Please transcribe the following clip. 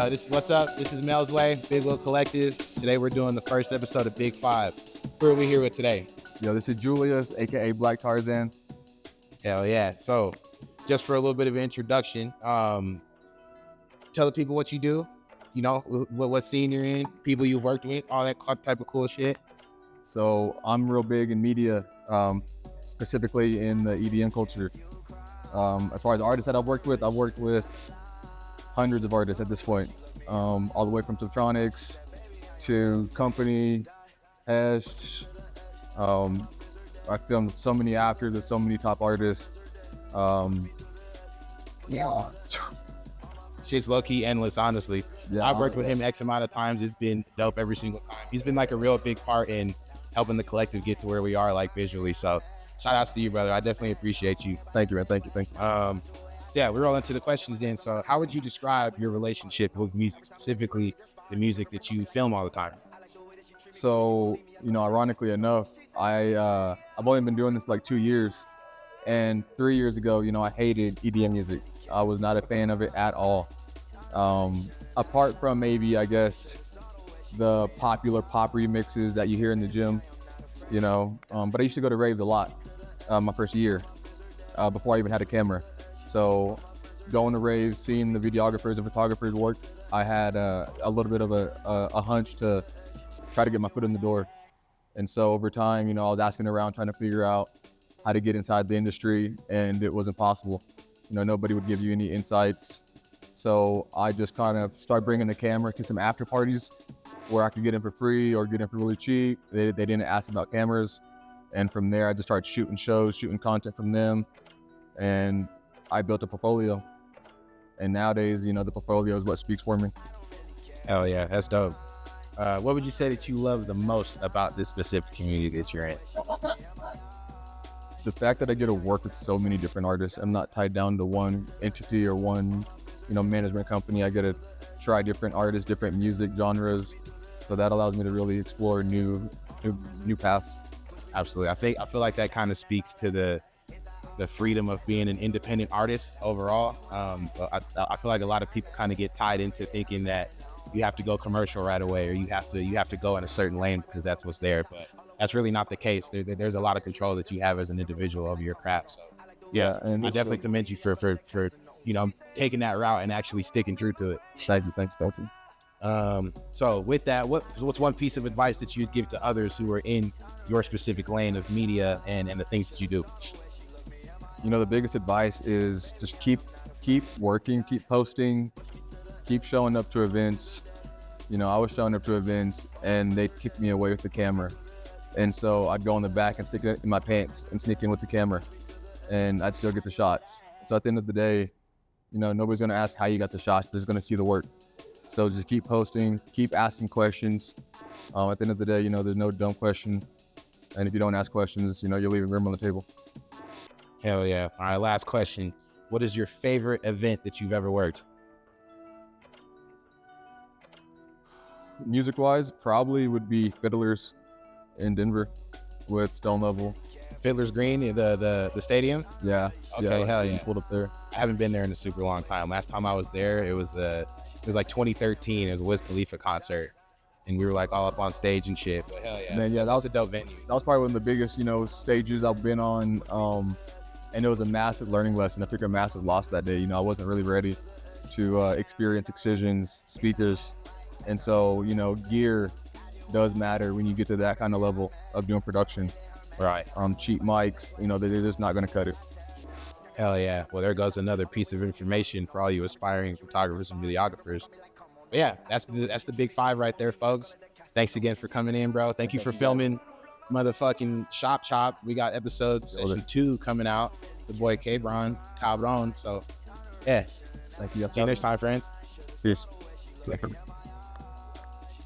What's up? This is Mel's Way, Big Will Collective. Today we're doing the first episode of BIG5. Who are we here with today? Yo, this is Julius, aka Black Tarzan. Hell yeah. So, just for a little bit of an introduction, tell the people what you do, you know, what scene you're in, people you've worked with, all that type of cool shit. So I'm real big in media, specifically in the EDM culture. As far as artists that I've worked with hundreds of artists at this point, all the way from Subtronics to Company, Hesh. I filmed so many actors with so many top artists. Shit's low-key endless, honestly. Yeah, I've worked with him X amount of times. It's been dope every single time. He's been like a real big part in helping the collective get to where we are, like visually. So shout outs to you, brother. I definitely appreciate you. Thank you, man. Thank you. Yeah, we're all into the questions then. So how would you describe your relationship with music, specifically the music that you film all the time? So, ironically enough, I've only been doing this for like 2 years. And 3 years ago, I hated EDM music. I was not a fan of it at all. Apart from maybe, I guess, the popular pop remixes that you hear in the gym, but I used to go to raves a lot my first year before I even had a camera. So going to raves, seeing the videographers and photographers work, I had a little bit of a hunch to try to get my foot in the door. And so over time, I was asking around trying to figure out how to get inside the industry, and it wasn't possible. Nobody would give you any insights. So I just kind of started bringing the camera to some after parties where I could get in for free or get in for really cheap. They didn't ask about cameras. And from there, I just started shooting shows, shooting content from them. And I built a portfolio. And nowadays, the portfolio is what speaks for me. Hell yeah, that's dope. What would you say that you love the most about this specific community that you're in? The fact that I get to work with so many different artists. I'm not tied down to one entity or one, management company. I get to try different artists, different music genres. So that allows me to really explore new paths. Absolutely. I feel like that kind of speaks to the freedom of being an independent artist overall. I feel like a lot of people kind of get tied into thinking that you have to go commercial right away, or you have to go in a certain lane because that's what's there. But that's really not the case. There's a lot of control that you have as an individual over your craft. So yeah, and I definitely commend you for taking that route and actually sticking true to it. Thank you. So with that, what's one piece of advice that you'd give to others who are in your specific lane of media and the things that you do? The biggest advice is just keep working, keep posting, keep showing up to events. I was showing up to events and they'd kick me away with the camera. And so I'd go in the back and stick it in my pants and sneak in with the camera, and I'd still get the shots. So at the end of the day, nobody's gonna ask how you got the shots, they're just gonna see the work. So just keep posting, keep asking questions. At the end of the day, there's no dumb question. And if you don't ask questions, you're leaving room on the table. Hell yeah. All right, last question. What is your favorite event that you've ever worked? Music-wise, probably would be Fiddlers in Denver with Stone Level. Fiddler's Green, the stadium? Yeah. Okay, yeah, hell yeah. Pulled up there. I haven't been there in a super long time. Last time I was there, it was like 2013. It was a Wiz Khalifa concert, and we were like all up on stage and shit. But hell yeah. Man, yeah, that was a dope venue. That was probably one of the biggest, stages I've been on. And it was a massive learning lesson. I took a massive loss that day. I wasn't really ready to experience Excisions, speakers. And so, gear does matter when you get to that kind of level of doing production. Right. Cheap mics, they're just not going to cut it. Hell yeah. Well, there goes another piece of information for all you aspiring photographers and videographers. But yeah, that's the BIG5 right there, folks. Thanks again for coming in, bro. Thank you for filming motherfucking Shop Chop. We got episode session 2 coming out. The boy Cabron. So yeah. Thank you. See you next time, friends. Peace.